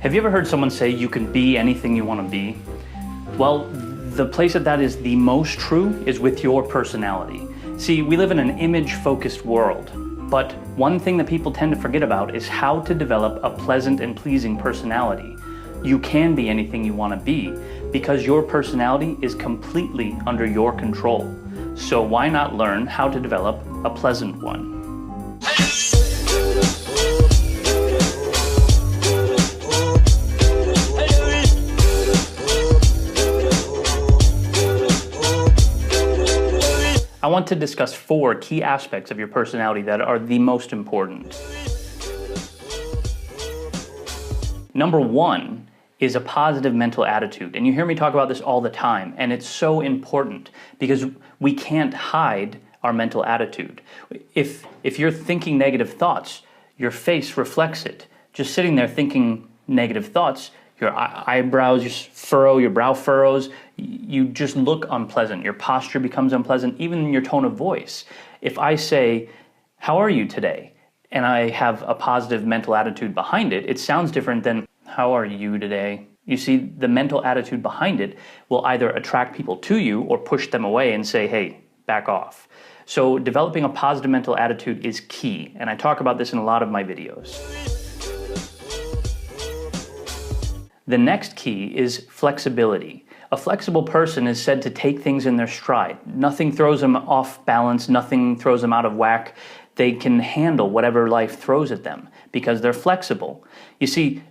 Have you ever heard someone say you can be anything you want to be? Well, the place that is the most true is with your personality. See, we live in an image-focused world, but one thing that people tend to forget about is how to develop a pleasant and pleasing personality. You can be anything you want to be because your personality is completely under your control. So why not learn how to develop a pleasant one? I want to discuss 4 key aspects of your personality that are the most important. Number 1 is a positive mental attitude. And you hear me talk about this all the time, and it's so important because we can't hide our mental attitude. If you're thinking negative thoughts, your face reflects it. Just sitting there thinking negative thoughts, your eyebrows just furrow, your brow furrows, you just look unpleasant. Your posture becomes unpleasant, even your tone of voice. If I say, "How are you today?" and I have a positive mental attitude behind it, it sounds different than, "How are you today?" You see, the mental attitude behind it will either attract people to you or push them away and say, "Hey, back off." So developing a positive mental attitude is key, and I talk about this in a lot of my videos. The next key is flexibility. A flexible person is said to take things in their stride. Nothing throws them off balance, nothing throws them out of whack. They can handle whatever life throws at them because they're flexible. You see,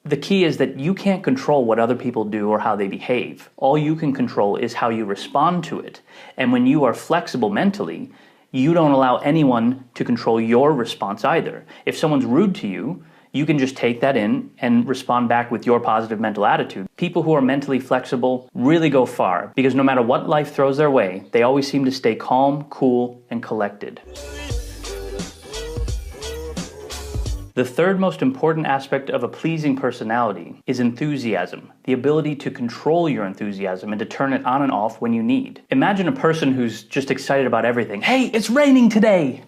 the key is that you can't control what other people do or how they behave. All you can control is how you respond to it. And when you are flexible mentally, you don't allow anyone to control your response either. If someone's rude to you, you can just take that in and respond back with your positive mental attitude. People who are mentally flexible really go far because no matter what life throws their way, they always seem to stay calm, cool, and collected. The third most important aspect of a pleasing personality is enthusiasm, the ability to control your enthusiasm and to turn it on and off when you need. Imagine a person who's just excited about everything. "Hey, it's raining today!"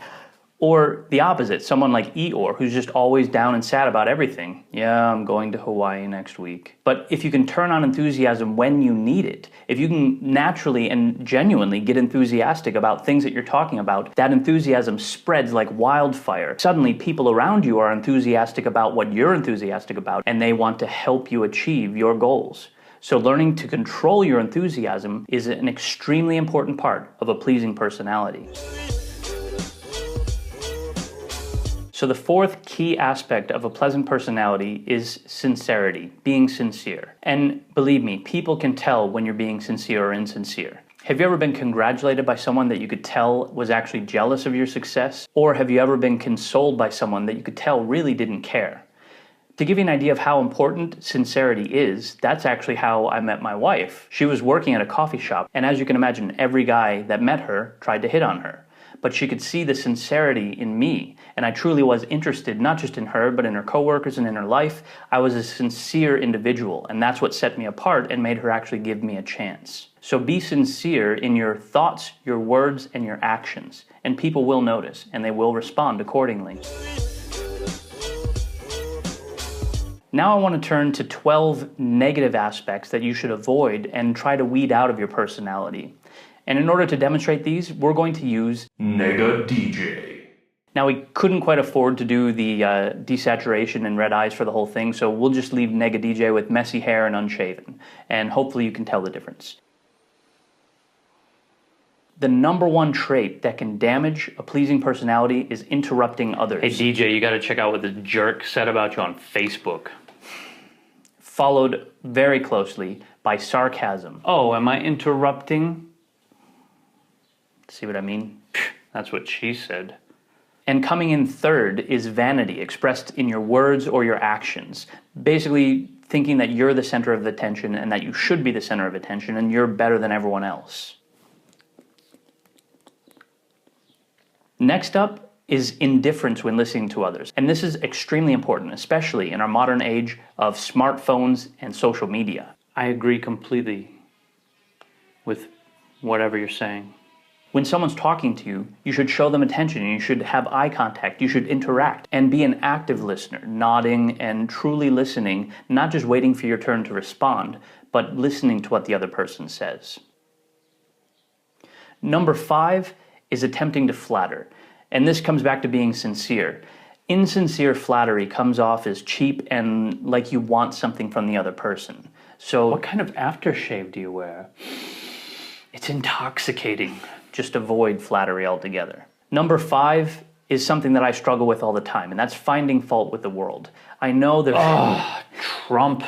Or the opposite, someone like Eeyore, who's just always down and sad about everything. "Yeah, I'm going to Hawaii next week." But if you can turn on enthusiasm when you need it, if you can naturally and genuinely get enthusiastic about things that you're talking about, that enthusiasm spreads like wildfire. Suddenly, people around you are enthusiastic about what you're enthusiastic about, and they want to help you achieve your goals. So learning to control your enthusiasm is an extremely important part of a pleasing personality. So the 4th key aspect of a pleasant personality is sincerity, being sincere. And believe me, people can tell when you're being sincere or insincere. Have you ever been congratulated by someone that you could tell was actually jealous of your success? Or have you ever been consoled by someone that you could tell really didn't care? To give you an idea of how important sincerity is, that's actually how I met my wife. She was working at a coffee shop, and as you can imagine, every guy that met her tried to hit on her. But she could see the sincerity in me, and I truly was interested not just in her, but in her coworkers and in her life. I was a sincere individual, and that's what set me apart and made her actually give me a chance. So be sincere in your thoughts, your words, and your actions, and people will notice, and they will respond accordingly. Now I want to turn to 12 negative aspects that you should avoid and try to weed out of your personality. And in order to demonstrate these, we're going to use Nicke DJ. Now we couldn't quite afford to do the desaturation and red eyes for the whole thing, so we'll just leave Nicke DJ with messy hair and unshaven. And hopefully you can tell the difference. The number 1 trait that can damage a pleasing personality is interrupting others. Hey DJ, you gotta check out what this jerk said about you on Facebook. Followed very closely by sarcasm. "Oh, am I interrupting?" See what I mean? That's what she said. And coming in third is vanity, expressed in your words or your actions. Basically thinking that you're the center of attention and that you should be the center of attention and you're better than everyone else. Next up is indifference when listening to others. And this is extremely important, especially in our modern age of smartphones and social media. I agree completely with whatever you're saying. When someone's talking to you, you should show them attention, you should have eye contact, you should interact, and be an active listener, nodding and truly listening, not just waiting for your turn to respond, but listening to what the other person says. Number 5 is attempting to flatter, and this comes back to being sincere. Insincere flattery comes off as cheap and like you want something from the other person. So, what kind of aftershave do you wear? It's intoxicating. Just avoid flattery altogether. Number 5 is something that I struggle with all the time, and that's finding fault with the world. I know there's... Trump.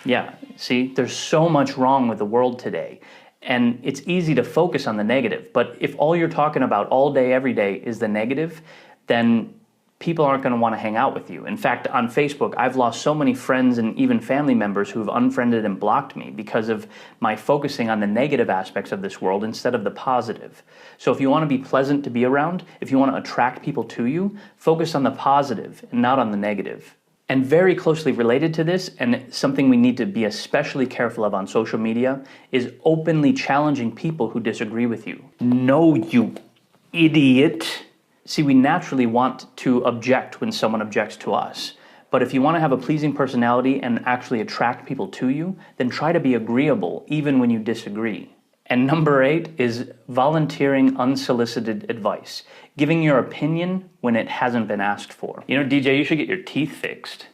Yeah, see, there's so much wrong with the world today, and it's easy to focus on the negative, but if all you're talking about all day, every day is the negative, then people aren't going to want to hang out with you. In fact, on Facebook, I've lost so many friends and even family members who have unfriended and blocked me because of my focusing on the negative aspects of this world instead of the positive. So if you want to be pleasant to be around, if you want to attract people to you, focus on the positive and not on the negative. And very closely related to this, and something we need to be especially careful of on social media, is openly challenging people who disagree with you. No, you idiot. See, we naturally want to object when someone objects to us. But if you want to have a pleasing personality and actually attract people to you, then try to be agreeable even when you disagree. And number 8 is volunteering unsolicited advice. Giving your opinion when it hasn't been asked for. You know, DJ, you should get your teeth fixed.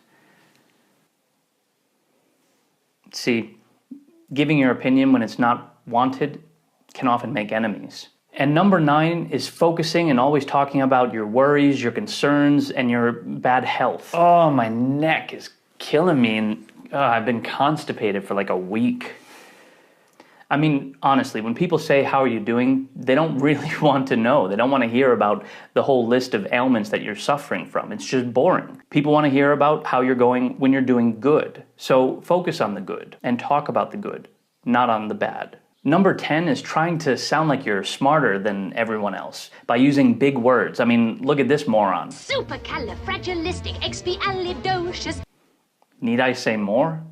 See, giving your opinion when it's not wanted can often make enemies. And number 9 is focusing and always talking about your worries, your concerns, and your bad health. Oh, my neck is killing me, and I've been constipated for like a week. I mean, honestly, when people say, how are you doing, they don't really want to know. They don't want to hear about the whole list of ailments that you're suffering from. It's just boring. People want to hear about how you're going when you're doing good. So focus on the good and talk about the good, not on the bad. Number 10 is trying to sound like you're smarter than everyone else by using big words. I mean, look at this moron. Supercalifragilisticexpialidocious. Need I say more?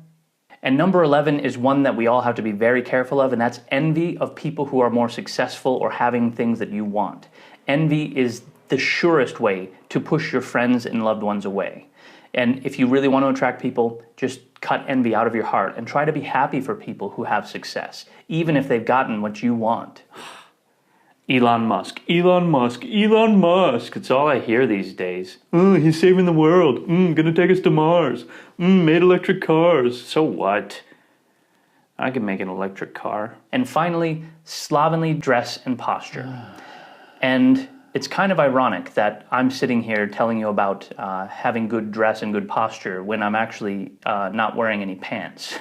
And number 11 is one that we all have to be very careful of, and that's envy of people who are more successful or having things that you want. Envy is the surest way to push your friends and loved ones away. And if you really want to attract people, just cut envy out of your heart and try to be happy for people who have success, even if they've gotten what you want. Elon Musk. It's all I hear these days. Oh, he's saving the world. Gonna take us to Mars. Made electric cars. So what? I can make an electric car. And finally, slovenly dress and posture. And it's kind of ironic that I'm sitting here telling you about having good dress and good posture when I'm actually not wearing any pants.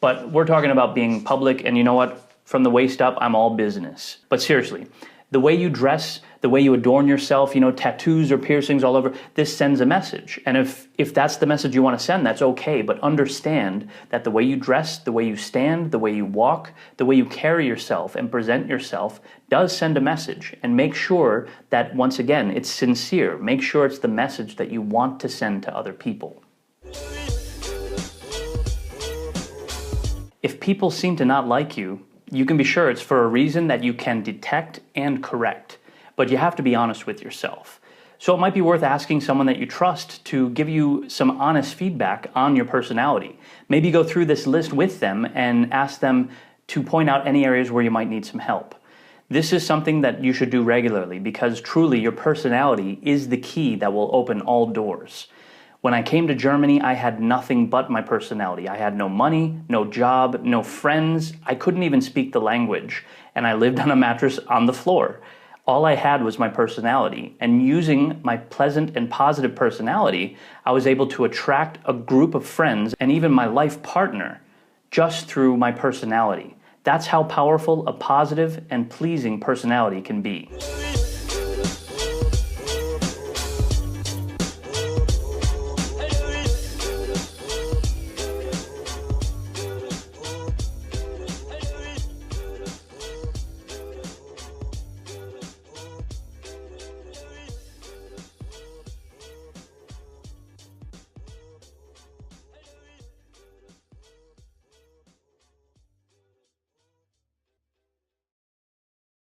But we're talking about being public, and you know what? From the waist up, I'm all business. But seriously, the way you dress, the way you adorn yourself, you know, tattoos or piercings all over, this sends a message. And if that's the message you want to send, that's okay. But understand that the way you dress, the way you stand, the way you walk, the way you carry yourself and present yourself does send a message. And make sure that, once again, it's sincere. Make sure it's the message that you want to send to other people. If people seem to not like you, you can be sure it's for a reason that you can detect and correct, but you have to be honest with yourself. So it might be worth asking someone that you trust to give you some honest feedback on your personality. Maybe go through this list with them and ask them to point out any areas where you might need some help. This is something that you should do regularly because truly your personality is the key that will open all doors. When I came to Germany, I had nothing but my personality. I had no money, no job, no friends. I couldn't even speak the language, and I lived on a mattress on the floor. All I had was my personality, and using my pleasant and positive personality, I was able to attract a group of friends and even my life partner just through my personality. That's how powerful a positive and pleasing personality can be.